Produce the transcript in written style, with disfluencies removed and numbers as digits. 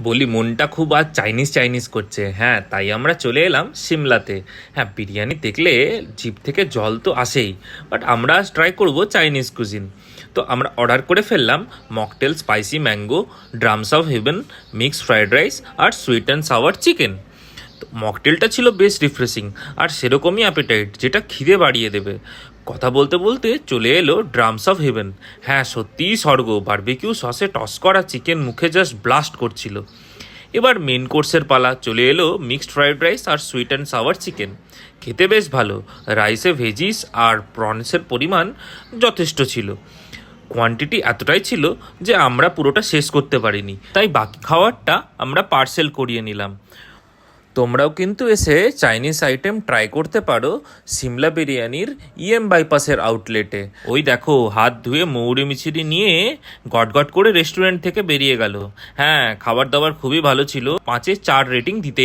বলি মনটা খুব আজ চাইনিজ চাইনিজ করছে। হ্যাঁ, তাই আমরা চলে এলাম সিমলাতে। হ্যাঁ, বিরিয়ানি দেখলে জিভ থেকে জল তো আসেই, বাট আমরা আজ ট্রাই করব চাইনিজ কুজিন। তো আমরা অর্ডার করে ফেললাম mocktail spicy mango, drums of heaven, mixed fried rice আর সুইট অ্যান্ড সাওয়ার চিকেন। তো মকটেলটা ছিল বেশ রিফ্রেশিং আর সেরকমই অ্যাপিটাইট, যেটা খিদে বাড়িয়ে দেবে। কথা বলতে বলতে চলে এলো ড্রামস অফ হেভেন। হ্যাঁ, সত্যিই স্বর্গ। বারবিকিউ সসে টস করা চিকেন মুখে জাস্ট ব্লাস্ট করছিল। এবার মেন কোর্সের পালা, চলে এলো মিক্সড ফ্রাইড রাইস আর সুইট অ্যান্ড সাওয়ার চিকেন। খেতে বেশ ভালো। রাইসে ভেজিস আর প্রনসের পরিমাণ যথেষ্ট ছিল। কোয়ান্টিটি এতটাই ছিল যে আমরা পুরোটা শেষ করতে পারিনি, তাই বাকি খাবারটা আমরা পার্সেল করিয়ে নিলাম। তোমরাও কিন্তু এসে চাইনিজ আইটেম ট্রাই করতে পারো সিমলা বিরিয়ানির বাইপাসের আউটলেটে। ওই দেখো, হাত ধুয়ে মৌরি মিছিরি নিয়ে গটগট করে রেস্টুরেন্ট থেকে বেরিয়ে গেল। হ্যাঁ, খাবার দাবার খুবই ভালো ছিল, 5-এ 4 রেটিং দিতে